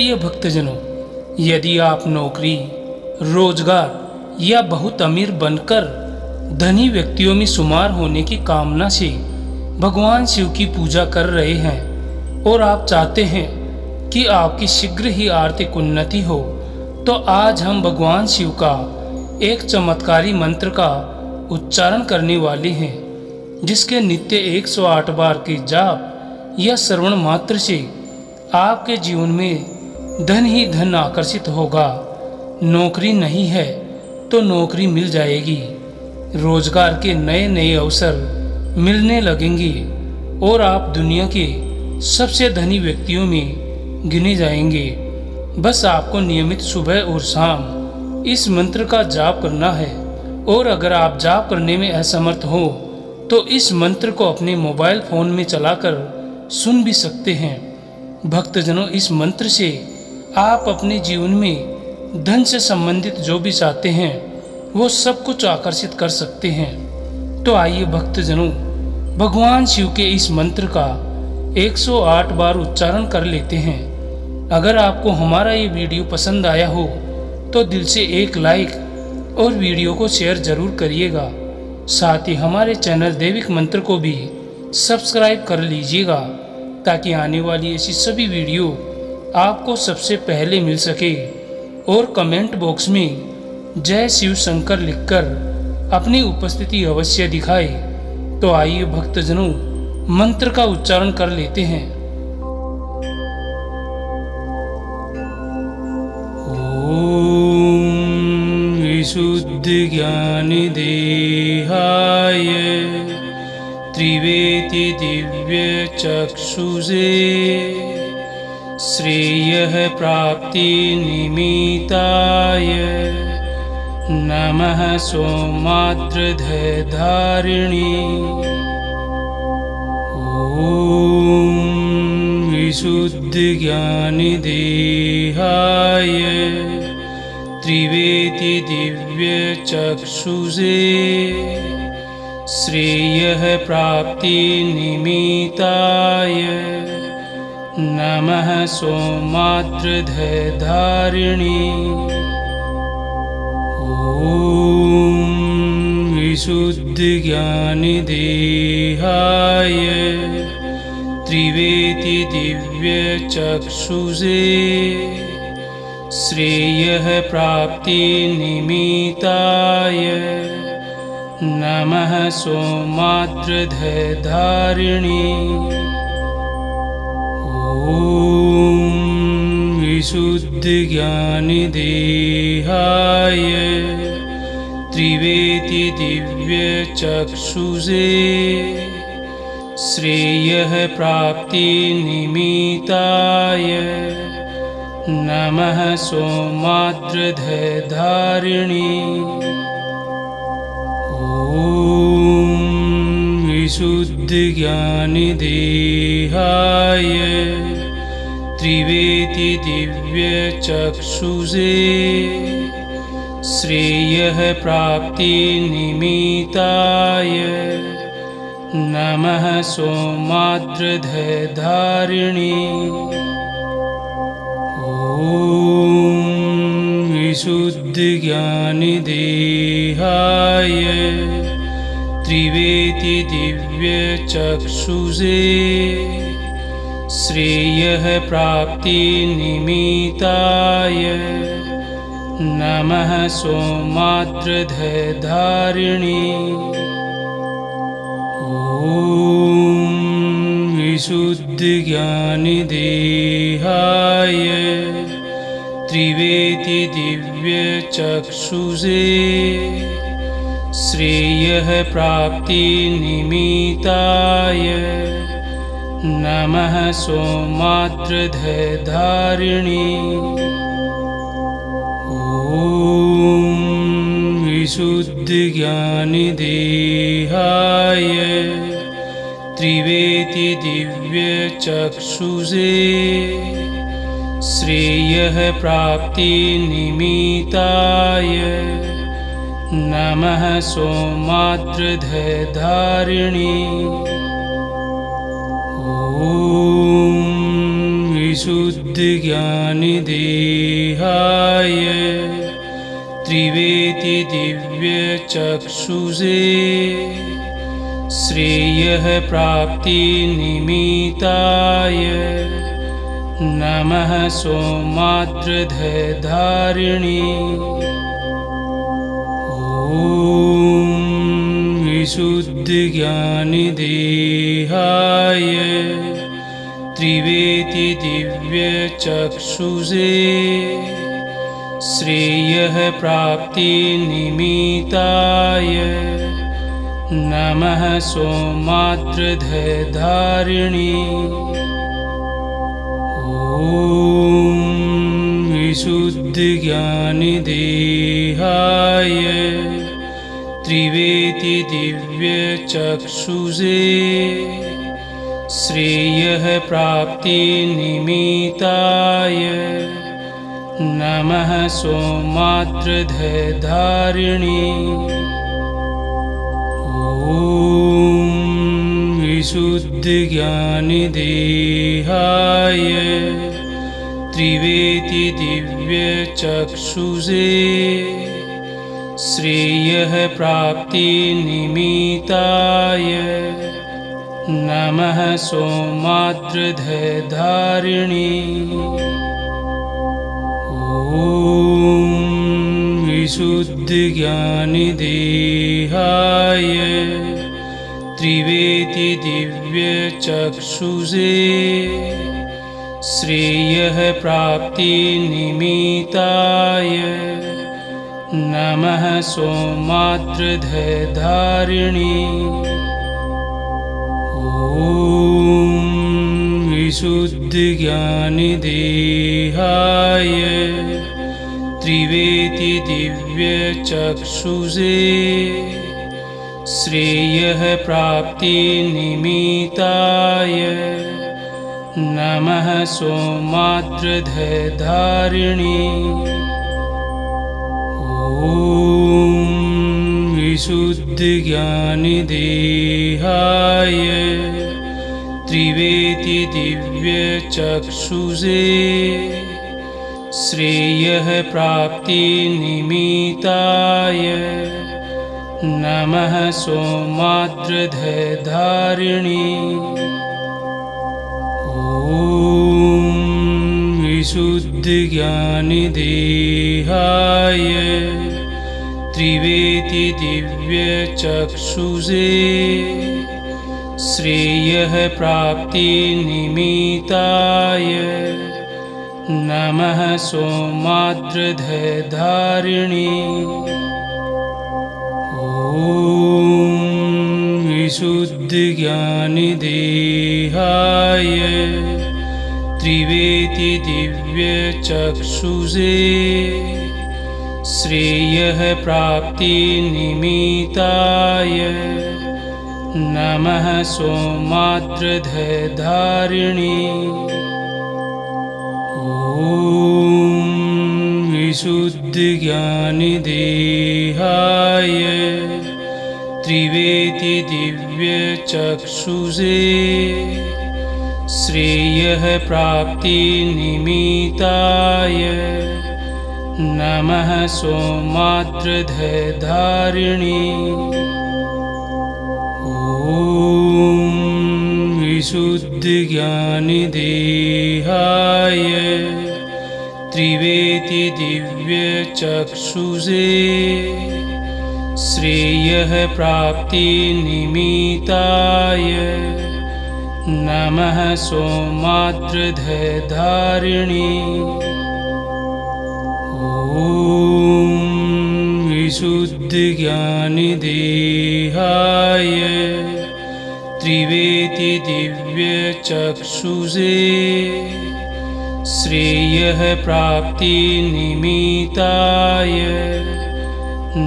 प्रिय भक्तजनों, यदि आप नौकरी, रोजगार या बहुत अमीर बनकर धनी व्यक्तियों में शुमार होने की कामना से भगवान शिव की पूजा कर रहे हैं और आप चाहते हैं कि आपकी शीघ्र ही आर्थिक उन्नति हो, तो आज हम भगवान शिव का एक चमत्कारी मंत्र का उच्चारण करने वाले हैं, जिसके नित्य 108 बार के जाप या श्रवण मात्र से आपके जीवन में धन ही धन आकर्षित होगा। नौकरी नहीं है तो नौकरी मिल जाएगी, रोजगार के नए नए अवसर मिलने लगेंगे और आप दुनिया के सबसे धनी व्यक्तियों में गिने जाएंगे। बस आपको नियमित सुबह और शाम इस मंत्र का जाप करना है, और अगर आप जाप करने में असमर्थ हो तो इस मंत्र को अपने मोबाइल फोन में चलाकर सुन भी सकते हैं। भक्तजनों, इस मंत्र से आप अपने जीवन में धन से संबंधित जो भी चाहते हैं वो सब कुछ आकर्षित कर सकते हैं। तो आइए भक्तजनों, भगवान शिव के इस मंत्र का 108 बार उच्चारण कर लेते हैं। अगर आपको हमारा ये वीडियो पसंद आया हो तो दिल से एक लाइक और वीडियो को शेयर जरूर करिएगा। साथ ही हमारे चैनल दैविक मंत्र को भी सब्सक्राइब कर लीजिएगा, ताकि आने वाली ऐसी सभी वीडियो आपको सबसे पहले मिल सके। और कमेंट बॉक्स में जय शिव शंकर लिखकर अपनी उपस्थिति अवश्य दिखाए। तो आइए भक्तजनों, मंत्र का उच्चारण कर लेते हैं। ओम विशुद्ध ज्ञान देहाय त्रिवेति दिव्य चक्षुषे श्रेयः प्राप्ति निमित्ताय नमः सौमाद्रधारिणी। ओम विशुद्ध ज्ञान देहाय त्रिवेति दिव्य चक्षुषे श्रेयः प्राप्ति निमित्ताय नमः सौमाद्रधारिणी। ओम विशुद्ध ज्ञान देहाय त्रिवेति दिव्य चक्षुषे श्रेयः प्राप्ति निमित्ताय नमः सौमाद्रधारिणी। ओम विशुद्ध ज्ञान देहाय त्रिवेति दिव्य चक्षुषे श्रेयः प्राप्ति निमित्ताय नमः सौमाद्रधारिणी। ओम विशुद्ध ज्ञान देहाय त्रिवेति दिव्य चक्षुषे श्रेयः प्राप्ति निमित्ताय नमः सौमाद्रधारिणी। ओम विशुद्ध ज्ञान देहाय त्रिवेति दिव्य चक्षुषे श्रेयः प्राप्ति निमित्ताय नमः सौमाद्रधारिणी। ओम विशुद्ध ज्ञान देहाय त्रिवेति दिव्य चक्षुषे श्रेयः प्राप्ति निमित्ताय नमः सौमाद्रधारिणी। ओम विशुद्ध ज्ञान देहाय त्रिवेति दिव्य चक्षुषे श्रेयः प्राप्ति निमित्ताय नमः सौमाद्रधारिणी। ओम विशुद्धज्ञानदेहाय त्रिवेति दिव्यचक्षुषे श्रेयः प्राप्तिनिमित्ताय नमः सौमार्द्रधारिणी। ॐ विशुद्धज्ञानदेहाय त्रिवेति दिव्यचक्षुषे श्रेयः प्राप्तिनिमित्ताय नमः सौमार्द्रधारिणी। ॐ विशुद्धज्ञानदेहाय त्रिवेति दिव्यचक्षुषे श्रेयः प्राप्तिनिमित्ताय नमः सौमार्द्रधारिणी। ॐ विशुद्धज्ञानदेहाय त्रिवेति दिव्यचक्षुषे श्रेयः प्राप्तिनिमित्ताय नमः सौमार्द्रधारिणी। ॐ विशुद्धज्ञानदेहाय त्रिवेति दिव्यचक्षुषे श्रेयः प्राप्तिनिमित्ताय नमः सौमार्द्रधारिणी। ॐ विशुद्धज्ञानदेहाय त्रिवेति दिव्यचक्षुषे श्रेयः प्राप्तिनिमित्ताय नमः सौमार्द्रधारिणी। ॐ विशुद्धज्ञानदेहाय त्रिवेति दिव्यचक्षुषे श्रेयः प्राप्तिनिमित्ताय नमः सौमार्द्रधारिणी। ॐ विशुद्धज्ञानदेहाय त्रिवेति दिव्यचक्षुषे श्रेयः प्राप्तिनिमित्ताय नमः सौमार्द्रधारिणी। ॐ विशुद्धज्ञानदेहाय त्रिवेति दिव्यचक्षुषे श्रेयः प्राप्तिनिमित्ताय नमः सौमार्द्रधारिणी। ॐ विशुद्धज्ञानदेहाय त्रिवेति दिव्यचक्षुषे श्रेयः प्राप्तिनिमित्ताय नमः सौमार्द्रधारिणी। ॐ विशुद्धज्ञानदेहाय त्रिवेति दिव्यचक्षुषे श्रेयः प्राप्तिनिमित्ताय नमः सौमार्द्रधारिणी। ॐ विशुद्धज्ञानदेहाय त्रिवेति दिव्यचक्षुषे श्रेयः प्राप्तिनिमित्ताय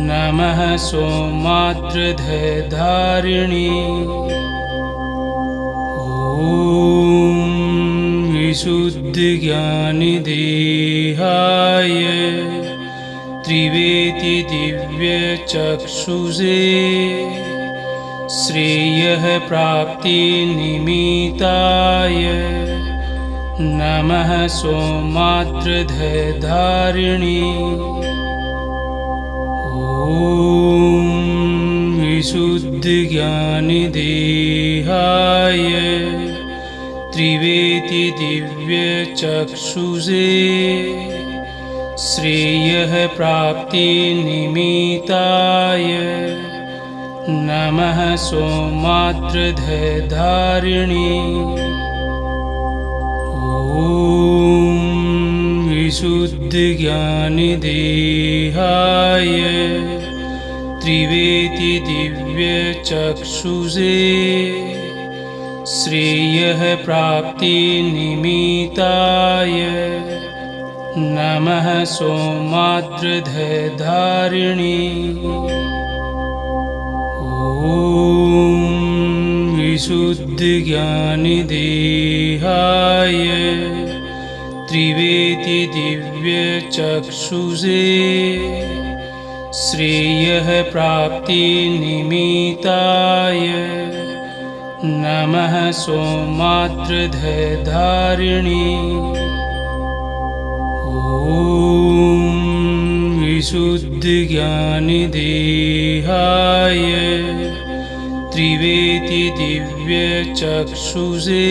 नमः सौमार्द्रधारिणी। ॐ विशुद्धज्ञानदेहाय त्रिवेति दिव्यचक्षुषे श्रेयः प्राप्तिनिमित्ताय नमः सौमात्रधधारिणी। ॐ विशुद्धज्ञानदेहाय त्रिवेति दिव्यचक्षुषे श्रेयः प्राप्तिनिमित्ताय नमः सौमात्रधधारिणी। ॐ विशुद्धज्ञानदेहाय त्रिवेति दिव्यचक्षुषे श्रेयः प्राप्तिनिमित्ताय नमः सौमात्रधधारिणी। ॐ विशुद्धज्ञानदेहाय त्रिवेति दिव्यचक्षुषे श्रेयः प्राप्तिनिमित्ताय नमः सौमात्रधधारिणी। ॐ विशुद्धज्ञानदेहाय त्रिवेति दिव्यचक्षुषे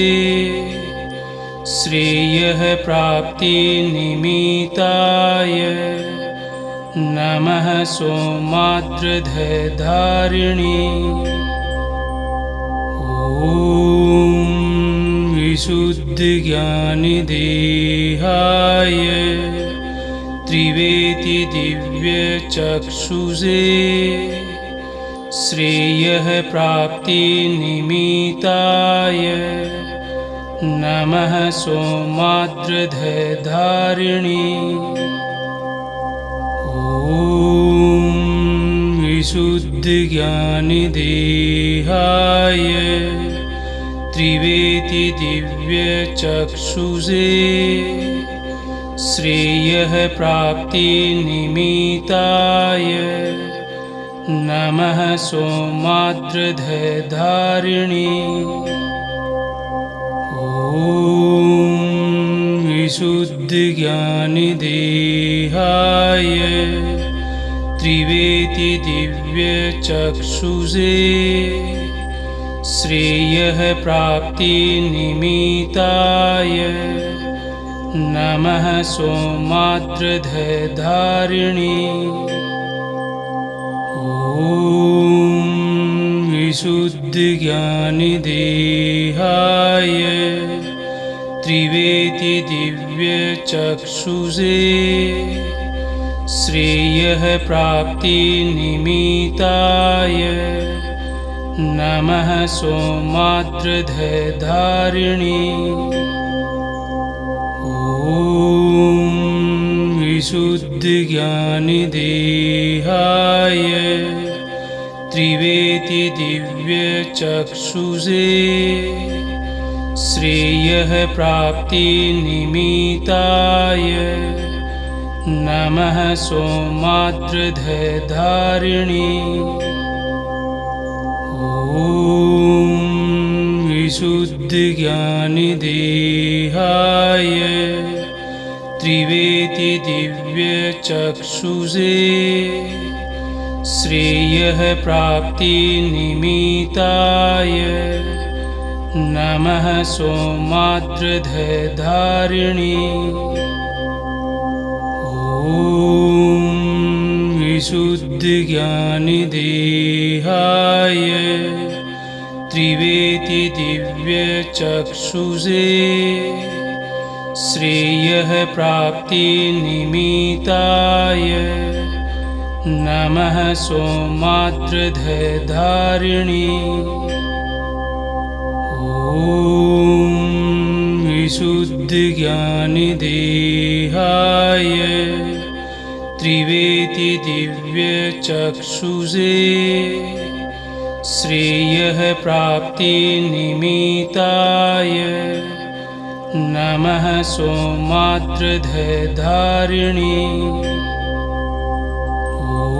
श्रेयः प्राप्तिनिमित्ताय नमः सौमात्रधधारिणी। ॐ विशुद्धज्ञानदेहाय त्रिवेति दिव्यचक्षुषे श्रेयः प्राप्तिनिमित्ताय नमः सौमात्रधधारिणी। ॐ विशुद्धज्ञानदेहाय त्रिवेति दिव्यचक्षुषे श्रेयः प्राप्तिनिमित्ताय नमः सौमात्रधधारिणी। ॐ विशुद्धज्ञानदेहाय त्रिवेति दिव्यचक्षुषे श्रेयः प्राप्तिनिमित्ताय नमः सौमात्रधधारिणी। ॐ विशुद्धज्ञानदेहाय त्रिवेति दिव्यचक्षुषे श्रेयः प्राप्तिनिमित्ताय नमः सौमात्रधधारिणी। ॐ विशुद्धज्ञानदेहाय त्रिवेति दिव्यचक्षुषे श्रेयः प्राप्तिनिमित्ताय नमः सौमात्रधधारिणी। ॐ विशुद्धज्ञानदेहाय त्रिवेति दिव्यचक्षुषे श्रेयः प्राप्तिनिमित्ताय नमः सौमात्रधधारिणी। ॐ विशुद्धज्ञानदेहाय त्रिवेति दिव्यचक्षुषे श्रेयः प्राप्तिनिमित्ताय नमः सौमात्रधधारिणी। ॐ विशुद्धज्ञानदेहाय त्रिवेति दिव्यचक्षुषे श्रेयः प्राप्तिनिमित्ताय नमः सौमात्रधधारिणी।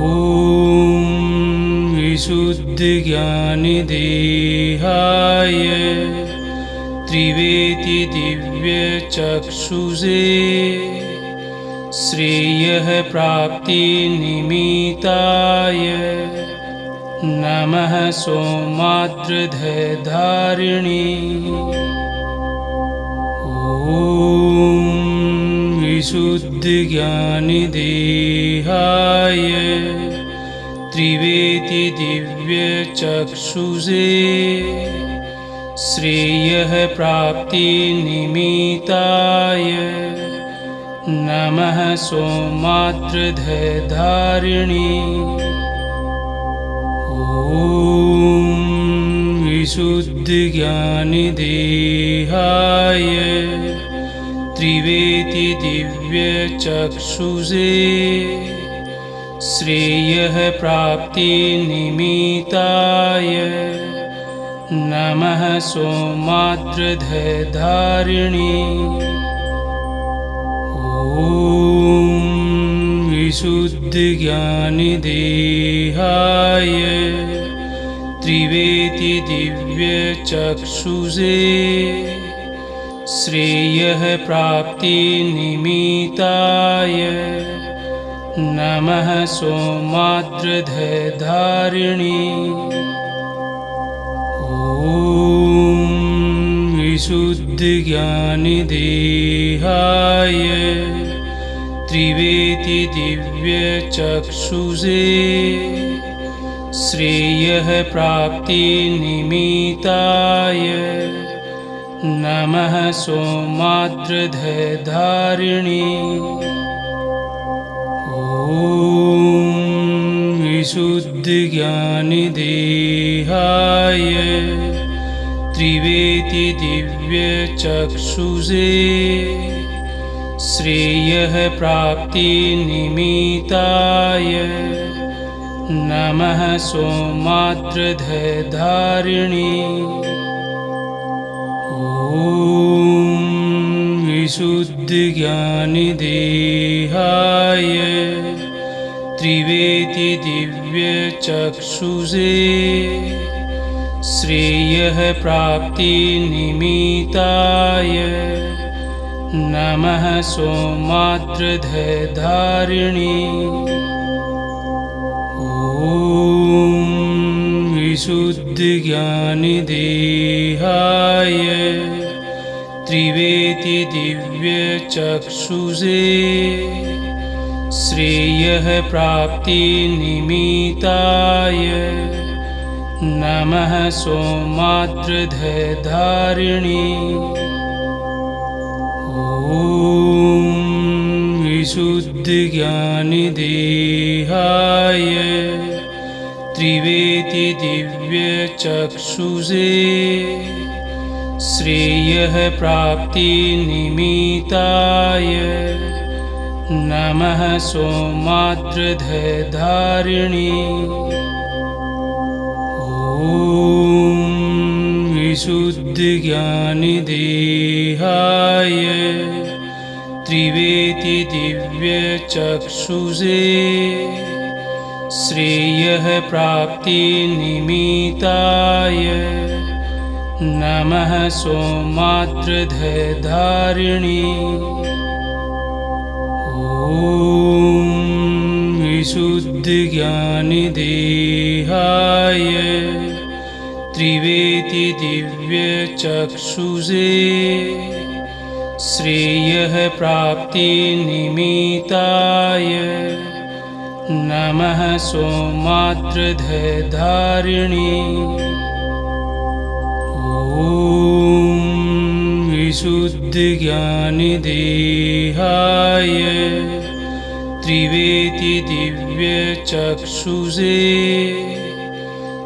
ॐ विशुद्धज्ञानदेहाय त्रिवेति दिव्यचक्षुषे श्रेयः प्राप्तिनिमित्ताय नमः सौमार्द्रधारिणी। ॐ विशुद्धज्ञानदेहाय त्रिवेति दिव्यचक्षुषे श्रेयः प्राप्तिनिमित्ताय नमः सौमार्द्रधारिणी। ॐ विशुद्धज्ञानदेहाय त्रिवेति दिव्यचक्षुषे श्रेयः प्राप्तिनिमित्ताय नमः सौमार्द्रधारिणी। ॐ विशुद्धज्ञानदेहाय त्रिवेति दिव्यचक्षुषे श्रेयः प्राप्तिनिमित्ताय नमः सौमार्द्रधारिणी। ॐ विशुद्धज्ञानदेहाय त्रिवेति दिव्यचक्षुषे श्रेयः प्राप्तिनिमित्ताय नमः सौमार्द्रधारिणी। ॐ विशुद्धज्ञानदेहाय त्रिवेति दिव्यचक्षुषे श्रेयः प्राप्तिनिमित्ताय नमः सौमार्द्रधारिणी। ॐ विशुद्धज्ञानदेहाय त्रिवेति दिव्यचक्षुषे श्रेयः प्राप्तिनिमित्ताय नमः सौमार्द्रधारिणी। ॐ विशुद्धज्ञानदेहाय त्रिवेति दिव्यचक्षुषे श्रेयः प्राप्तिनिमित्ताय नमः सौमार्द्रधारिणी। ॐ विशुद्धज्ञानदेहाय त्रिवेति दिव्यचक्षुषे श्रेयः प्राप्तिनिमित्ताय नमः सौमार्द्रधारिणी। ॐ विशुद्धज्ञानदेहाय त्रिवेति दिव्यचक्षुषे श्रेयः प्राप्तिनिमित्ताय नमः सौमार्द्रधारिणी। ॐ विशुद्धज्ञानदेहाय त्रिवेति दिव्यचक्षुषे श्रेयः प्राप्तिनिमित्ताय नमः सौमार्द्रधारिणी। ॐ विशुद्धज्ञानदेहाय त्रिवेति दिव्यचक्षुषे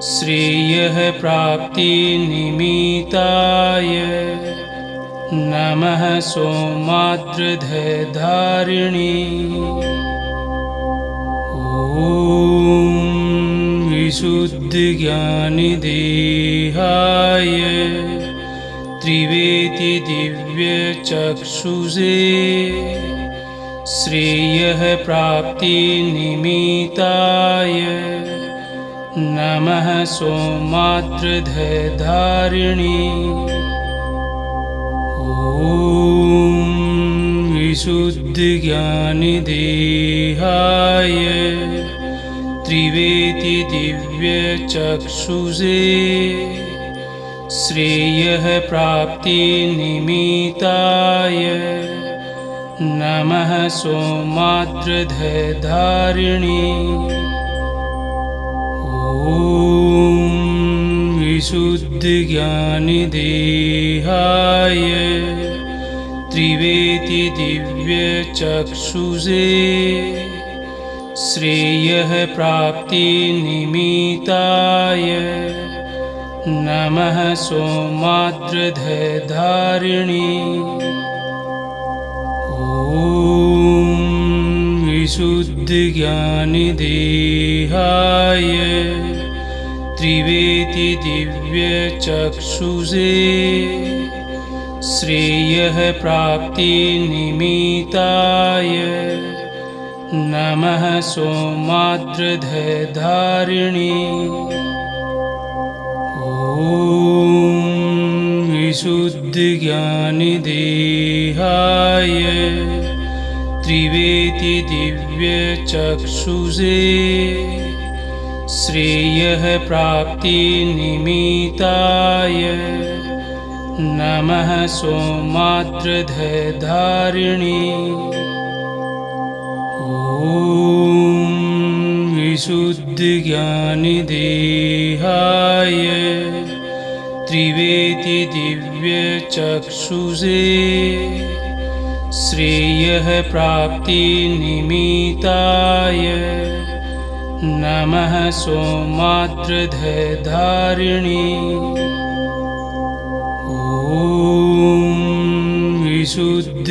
श्रेयः प्राप्तिनिमित्ताय नमः सौमार्द्रधारिणी। ॐ विशुद्धज्ञानदेहाय त्रिवेति दिव्यचक्षुषे श्रेयः प्राप्तिनिमित्ताय नमः सौमार्द्रधारिणी। ॐ विशुद्धज्ञानदेहाय त्रिवेति दिव्यचक्षुषे श्रेयः प्राप्तिनिमित्ताय नमः सौमार्द्रधारिणे। ॐ विशुद्धज्ञानदेहाय त्रिवेति दिव्यचक्षुषे श्रेयः प्राप्तिनिमित्ताय नमः सौमार्द्रधारिणे। ॐ विशुद्धज्ञानदेहाय त्रिवेति दिव्यचक्षुषे श्रेयः प्राप्तिनिमित्ताय नमः सौमार्द्रधारिणे। ॐ विशुद्धज्ञानदेहाय त्रिवेति दिव्यचक्षुषे श्रेयः प्राप्तिनिमित्ताय नमः सौमार्द्रधारिणे। ॐ विशुद्धज्ञानदेहाय त्रिवेति दिव्यचक्षुषे श्रेयः प्राप्तिनिमित्ताय नमः सौमार्द्रधारिणे। ॐ विशुद्धज्ञानदेहाय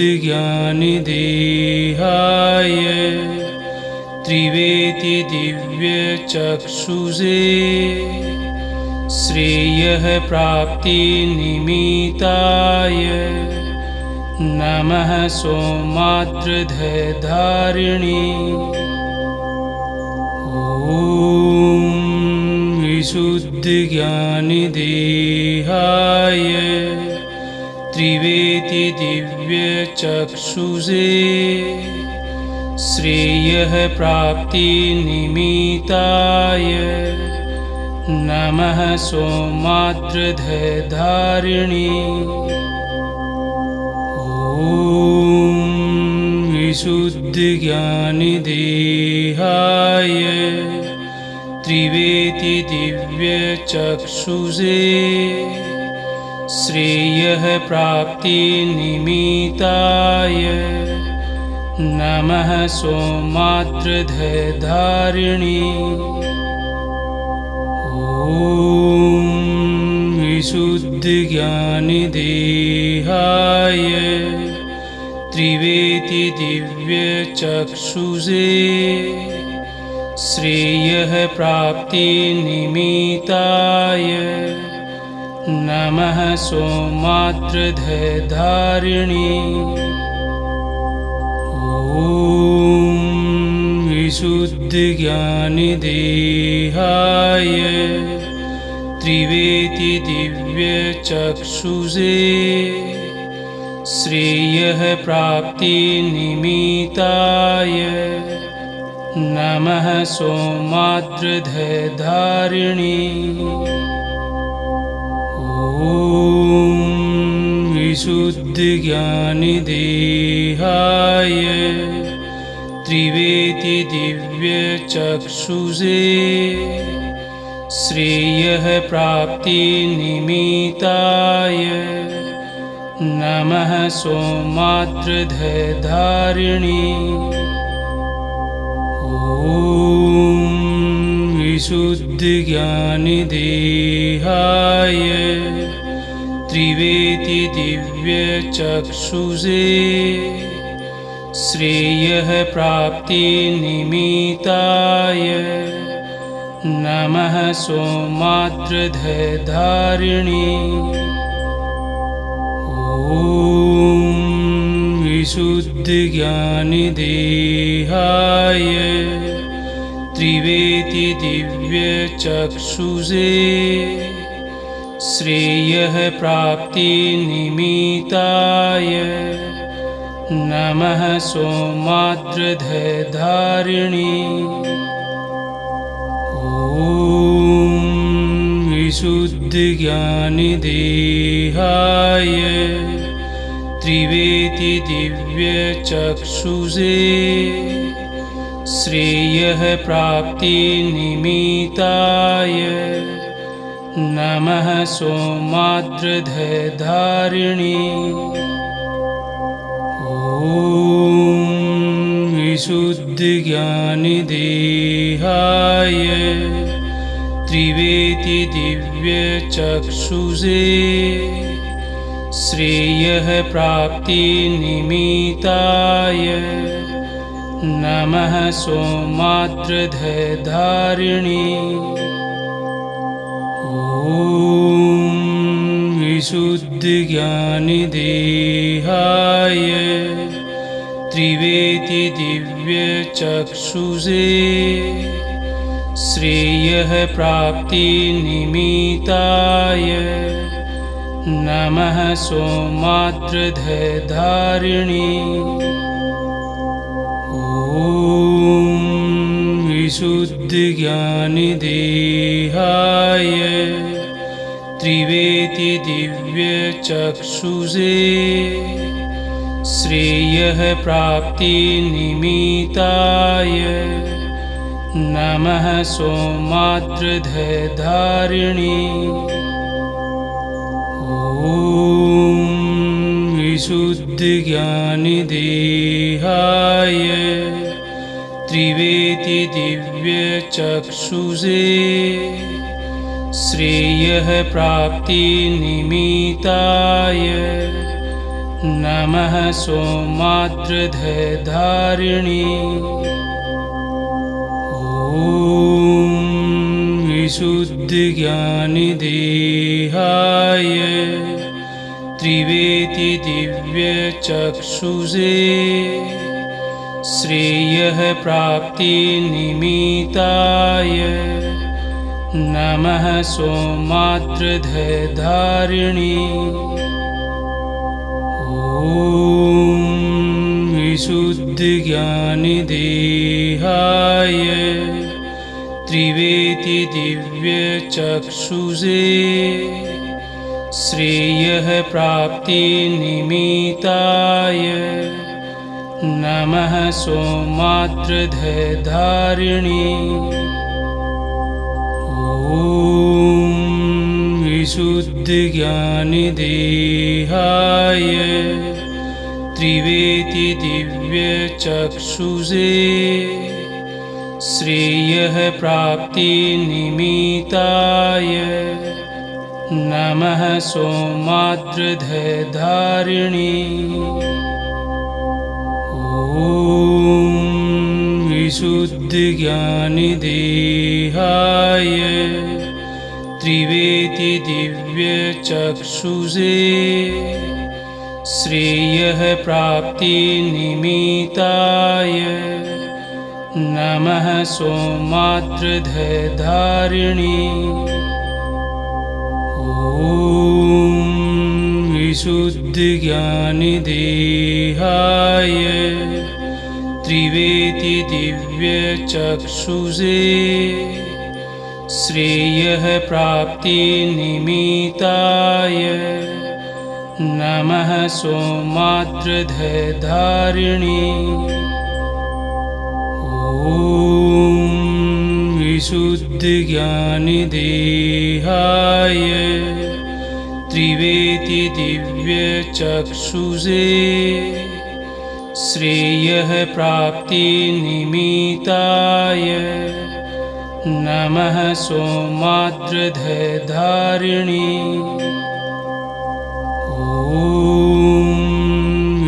त्रिवेति दिव्यचक्षुषे श्रेयः प्राप्तिनिमित्ताय नमः सौमार्द्रधारिणे। ॐ विशुद्धज्ञानदेहाय त्रिवेति दिव्यचक्षुषे श्रेयः प्राप्तिनिमित्ताय नमः सौमार्द्रधारिणे। ॐ विशुद्धज्ञानदेहाय त्रिवेति दिव्यचक्षुषे श्रेयः प्राप्तिनिमित्ताय नमः सौमार्द्रधारिणे। ॐ विशुद्धज्ञानदेहाय त्रिवेति दिव्यचक्षुषे श्रेयः प्राप्तिनिमित्ताय नमः सौमार्द्रधारिणे। ॐ विशुद्धज्ञानदेहाय त्रिवेति दिव्यचक्षुषे श्रेयः प्राप्तिनिमित्ताय नमः सौमार्द्रधारिणे। ॐ विशुद्धज्ञानदेहाय त्रिवेति दिव्यचक्षुषे श्रेयः प्राप्तिनिमित्ताय नमः सौमार्द्रधारिणे। ॐ विशुद्धज्ञानदेहाय त्रिवेति दिव्यचक्षुषे श्रेयः प्राप्तिनिमित्ताय नमः सौमार्द्रधारिणे। ॐ विशुद्धज्ञानदेहाय त्रिवेति दिव्यचक्षुषे श्रेयः प्राप्तिनिमित्ताय नमः सौमार्द्रधारिणी। ॐ विशुद्धज्ञानदेहाय त्रिवेति दिव्यचक्षुषे श्रेयः प्राप्तिनिमित्ताय नमः सौमार्द्रधारिणी। ॐ विशुद्धज्ञानदेहाय त्रिवेति दिव्यचक्षुषे श्रेयः प्राप्तिनिमित्ताय नमः सौमार्द्रधारिणी। ॐ विशुद्धज्ञानदेहाय त्रिवेति दिव्यचक्षुषे श्रेयः प्राप्तिनिमित्ताय नमः सौमार्द्रधारिणी। ॐ विशुद्धज्ञानदेहाय त्रिवेति दिव्यचक्षुषे श्रेयः प्राप्तिनिमित्ताय नमः सौमार्द्रधारिणी। ॐ विशुद्धज्ञानदेहाय त्रिवेति दिव्यचक्षुषे श्रेयः प्राप्तिनिमित्ताय नमः सौमार्द्रधारिणी। ॐ विशुद्धज्ञानदेहाय त्रिवेति दिव्यचक्षुषे श्रेयः प्राप्तिनिमित्ताय नमः सौमार्द्रधारिणी। ॐ विशुद्धज्ञानदेहाय त्रिवेति दिव्यचक्षुषे श्रेयः प्राप्तिनिमित्ताय नमः सौमार्द्रधारिणी। ॐ विशुद्धज्ञानदेहाय त्रिवेति दिव्यचक्षुषे श्रेयः प्राप्तिनिमित्ताय नमः सौमार्द्रधारिणी। ॐ विशुद्धज्ञानदेहाय त्रिवेति दिव्यचक्षुषे श्रेयः प्राप्तिनिमित्ताय नमः सौमार्द्रधारिणी। ॐ विशुद्धज्ञानदेहाय त्रिवेति दिव्यचक्षुषे श्रेयः प्राप्तिनिमित्ताय नमः सौमार्द्रधारिणी। ॐ विशुद्धज्ञानदेहाय त्रिवेति दिव्यचक्षुषे श्रेयः प्राप्तिनिमित्ताय नमः सौमार्द्रधारिणी। ॐ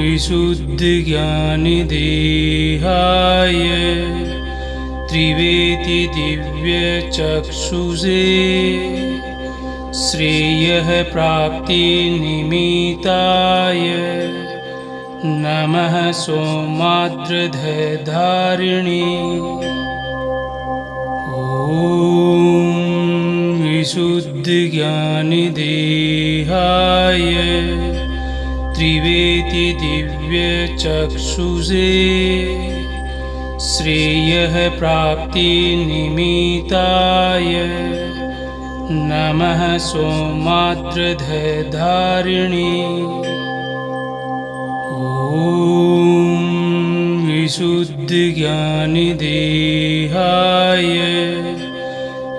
विशुद्धज्ञानदेहाय त्रिवेति दिव्यचक्षुषे श्रेयः प्राप्तिनिमित्ताय नमः सौमार्द्रधारिणी। ॐ विशुद्धज्ञानदेहाय त्रिवेति दिव्यचक्षुषे श्रेयः प्राप्तिनिमित्ताय नमः सौमात्रधधारिणे। ॐ विशुद्धज्ञानदेहाय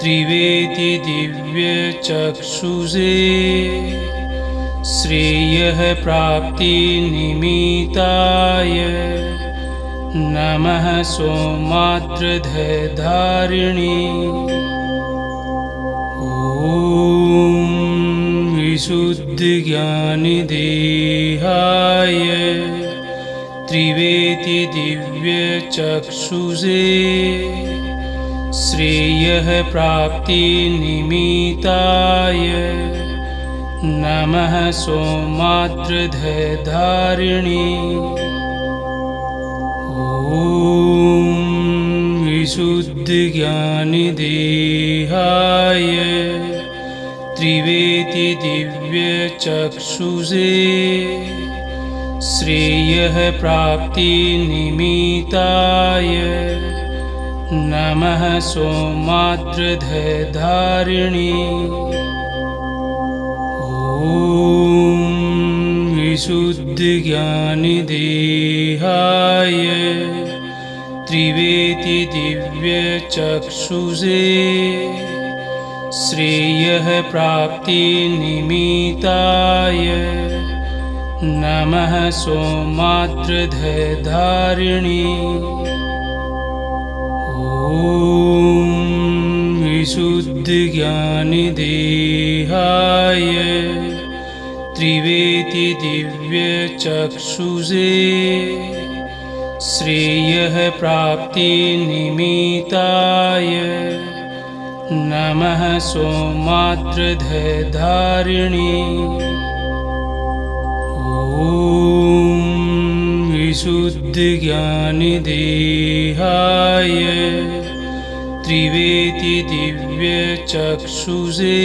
त्रिवेति दिव्यचक्षुषे श्रेयः प्राप्तिनिमित्ताय नमः सौमात्रधधारिणे। ॐ विशुद्धज्ञानदेहाय त्रिवेति दिव्यचक्षुषे श्रेयः प्राप्तिनिमित्ताय नमः सौमात्रधधारिणे। ॐ विशुद्धज्ञानदेहाय त्रिवेति दिव्यचक्षुषे श्रेयः प्राप्तिनिमित्ताय नमः सौमात्रधधारिणे। ॐ विशुद्धज्ञानदेहाय त्रिवेति दिव्यचक्षुषे श्रेयः प्राप्तिनिमित्ताय नमः सौमात्रधधारिणे। ॐ विशुद्धज्ञानदेहाय त्रिवेति दिव्यचक्षुषे श्रेयः प्राप्तिनिमित्ताय नमः सौमात्रधधारिणे। ॐ विशुद्धज्ञानदेहाय त्रिवेति दिव्यचक्षुषे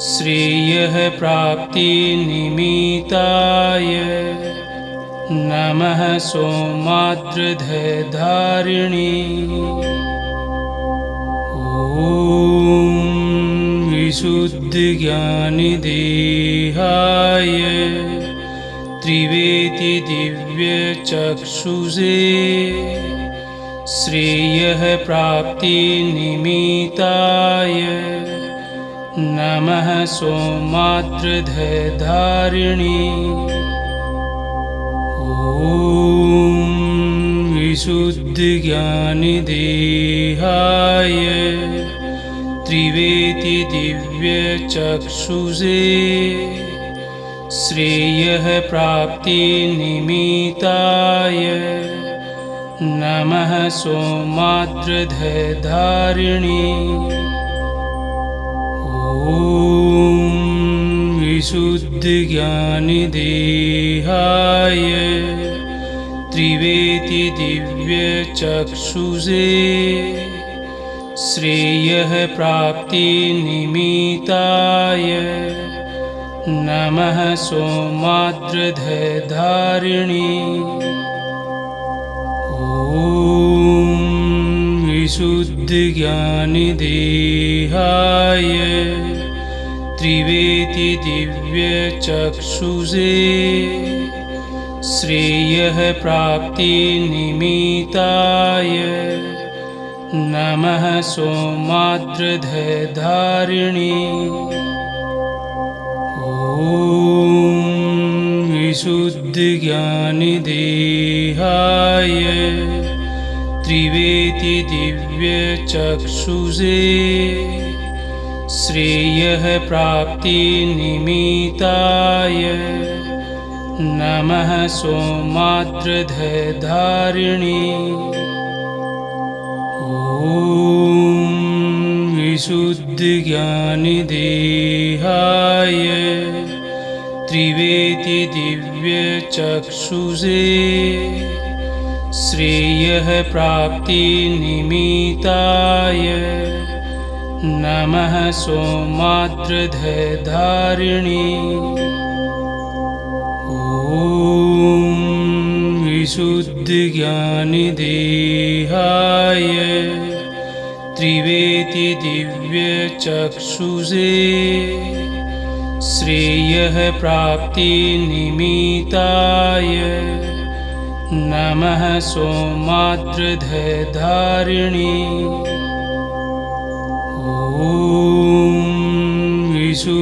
श्रेयः प्राप्तिनिमित्ताय नमः सौमात्रधधारिणे। ॐ विशुद्धज्ञानदेहाय त्रिवेति दिव्यचक्षुषे श्रेयः प्राप्तिनिमित्ताय नमः सौमात्रधधारिणे। ॐ विशुद्धज्ञानदेहाय त्रिवेति दिव्यचक्षुषे श्रेयः प्राप्तिनिमित्ताय नमः सौमात्रधधारिणे। ॐ विशुद्धज्ञानदेहाय त्रिवेति दिव्यचक्षुषे श्रेयः प्राप्तिनिमित्ताय नमः सौमात्रधधारिणे। ॐ विशुद्धज्ञानदेहाय त्रिवेति दिव्यचक्षुषे श्रेयः प्राप्तिनिमित्ताय नमः सौमात्रधधारिणे। ॐ विशुद्धज्ञानदेहाय त्रिवेति दिव्यचक्षुषे श्रेयः प्राप्तिनिमित्ताय नमः सौमात्रधधारिणे। ॐ विशुद्धज्ञानदेहाय त्रिवेति दिव्यचक्षुषे श्रेयः प्राप्तिनिमित्ताय नमः सौमार्द्रधधारिणी। ॐ विशुद्धज्ञानदेहाय त्रिवेति दिव्यचक्षुषे श्रेयः प्राप्तिनिमित्ताय नमः सौमार्द्रधधारिणी। ॐ विशुद्धज्ञानदेहाय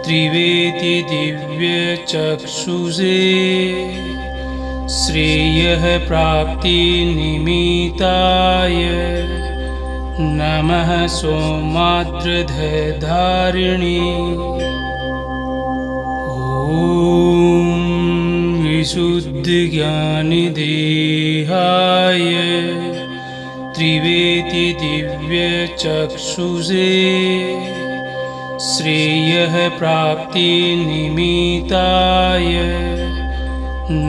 त्रिवेति दिव्यचक्षुषे श्रेयः प्राप्तिनिमित्ताय नमः सौमार्द्रधधारिणी। ॐ विशुद्धज्ञानदेहाय त्रिवेति दिव्यचक्षुषे श्रेयः प्राप्तिनिमित्ताय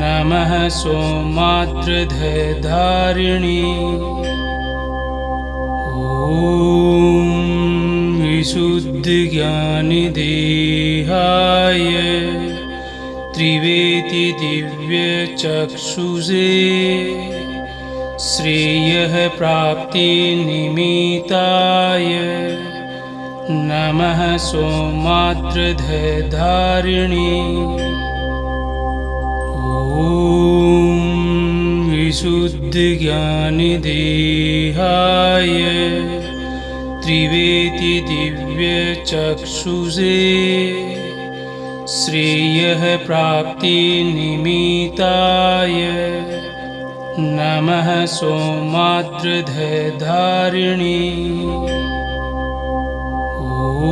नमः सौमार्द्रधधारिणी। ॐ विशुद्धज्ञानदेहाय त्रिवेति दिव्यचक्षुषे श्रेयः प्राप्तिनिमित्ताय नमः सौमार्द्रधधारिणी। ॐ विशुद्धज्ञानदेहाय त्रिवेति दिव्यचक्षुषे श्रेयः प्राप्तिनिमित्ताय नमः सौमार्द्रधधारिणी। ॐ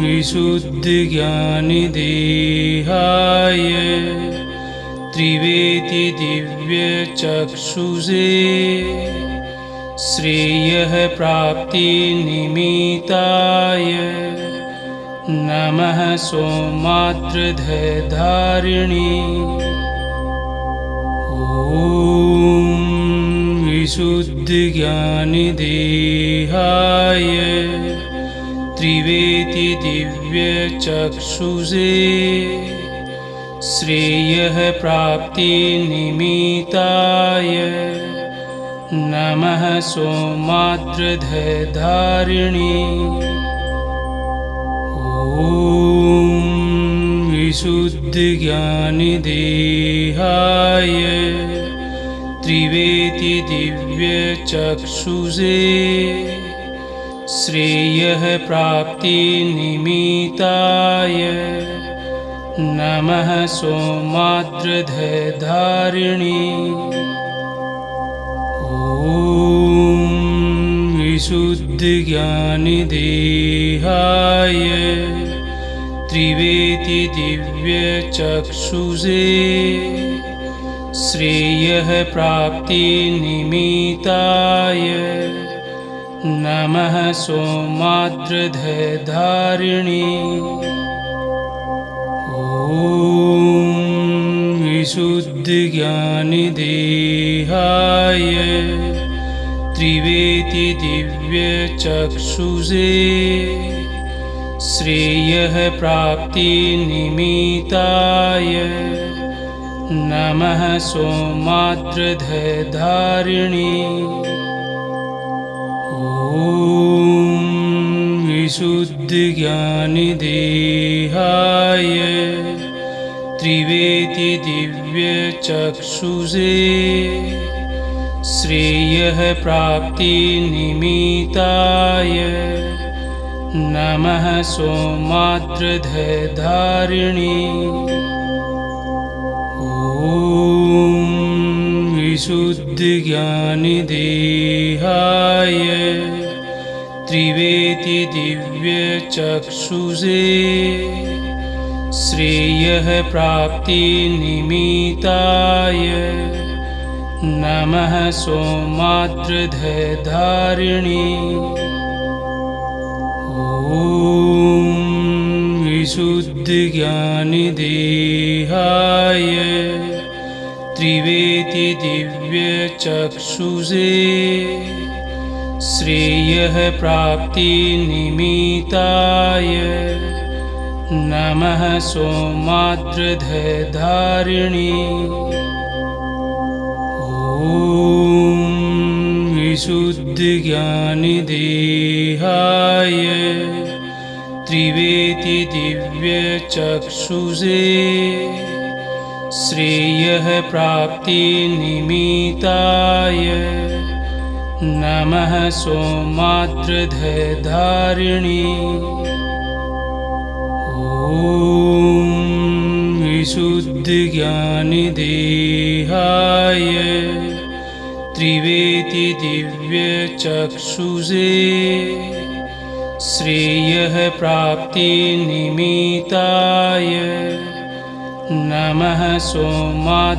विशुद्धज्ञानदेहाय त्रिवेति दिव्यचक्षुषे श्रेयः प्राप्तिनिमित्ताय नमः सौमार्द्रधधारिणी। ॐ विशुद्धज्ञानदेहाय त्रिवेति दिव्यचक्षुषे श्रेयः प्राप्तिनिमित्ताय नमः सौमार्द्रधधारिणी। ॐ विशुद्धज्ञानदेहाय त्रिवेति दिव्यचक्षुषे श्रेयः प्राप्तिनिमित्ताय नमः सौमार्द्रधधारिणी। ॐ विशुद्धज्ञानदेहाय त्रिवेति दिव्यचक्षुषे श्रेयः प्राप्तिनिमित्ताय नमः सौमार्द्रधधारिणी। ॐ विशुद्धज्ञानदेहाय त्रिवेति दिव्यचक्षुषे श्रेयः प्राप्तिनिमित्ताय नमः सौमार्द्रधधारिणी। ॐ विशुद्धज्ञानदेहाय त्रिवेति दिव्यचक्षुषे श्रेयः प्राप्तिनिमित्ताय नमः सौमार्द्रधधारिणी। ॐ विशुद्धज्ञानदेहाय त्रिवेति दिव्यचक्षुषे श्रेयः प्राप्तिनिमित्ताय नमः सौमार्द्रधधारिणी। ॐ विशुद्धज्ञानदेहाय त्रिवेति दिव्यचक्षुषे श्रेयः प्राप्तिनिमित्ताय नमः सौमार्द्रधारिणी। ॐ विशुद्धज्ञानदेहाय त्रिवेति दिव्यचक्षुषे श्रेयः प्राप्तिनिमित्ताय नमः सौमार्द्रधारिणी। ॐ विशुद्धज्ञानदेहाय त्रिवेति दिव्यचक्षुषे श्रेयः प्राप्तिनिमित्ताय नमः सौमार्द्रधारिणी।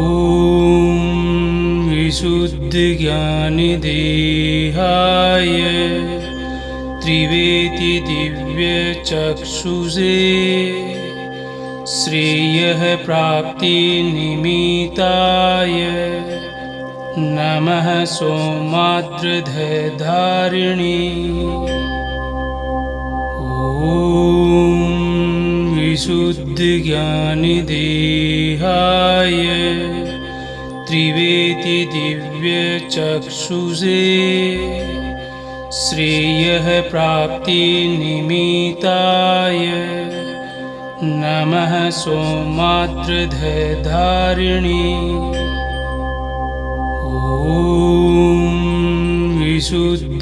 ॐ विशुद्धज्ञानदेहाय त्रिवेति दिव्यचक्षुषे श्रेयः प्राप्तिनिमित्ताय नमः सौमार्द्रधारिणी। ॐ विशुद्धज्ञानदेहाय त्रिवेति दिव्यचक्षुषे श्रेयः प्राप्तिनिमित्ताय नमः सौमार्द्रधारिणी। ॐ विशुद्धज्ञानदेहाय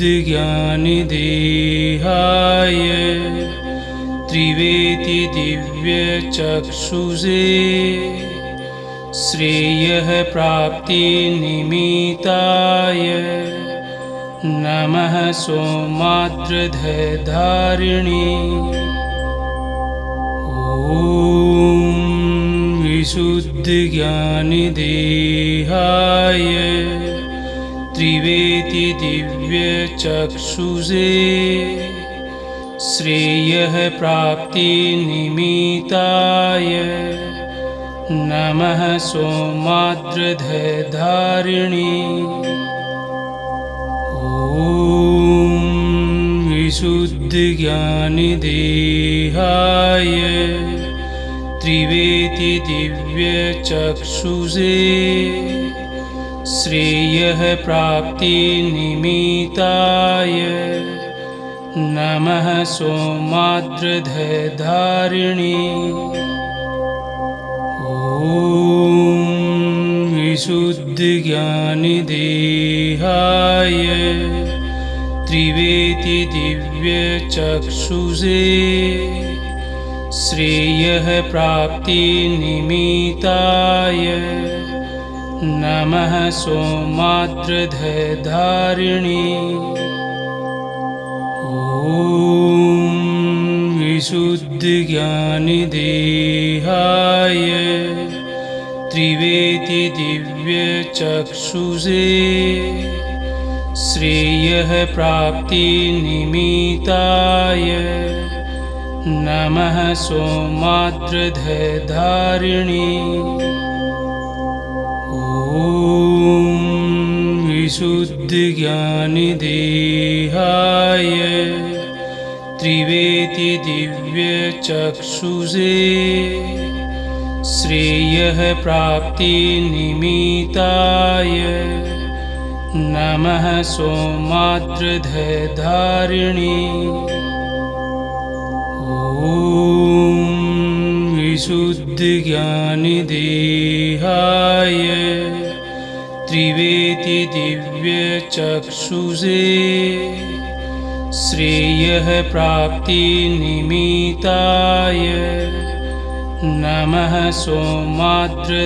त्रिवेति दिव्यचक्षुषे श्रेयः प्राप्तिनिमित्ताय नमः सौमार्द्रधारिणी। ॐ विशुद्धज्ञानदेहाय त्रिवेति दिव्यचक्षुषे श्रेयः प्राप्तिनिमित्ताय नमः सौमार्द्रधारिणी। ॐ विशुद्धज्ञानदेहाय त्रिवेति दिव्यचक्षुषे श्रेयः प्राप्तिनिमित्ताय नमः सौमार्द्रधारिणी। ॐ विशुद्धज्ञानदेहाय त्रिवेति दिव्यचक्षुषे श्रेयः प्राप्तिनिमित्ताय नमः सौमार्द्रधारिणी। ॐ विशुद्धज्ञानदेहाय त्रिवेति दिव्यचक्षुषे श्रेयः प्राप्तिनिमित्ताय नमः सौमार्द्रधारिणी। ॐ विशुद्धज्ञानदेहाय त्रिवेति दिव्यचक्षुषे श्रेयः प्राप्तिनिमित्ताय नमः सौमार्द्रधारिणी। ॐ विशुद्धज्ञानदेहाय त्रिवेति दिव्यचक्षुषे श्रेयः प्राप्तिनिमित्ताय नमः सौमार्द्रधारिणी।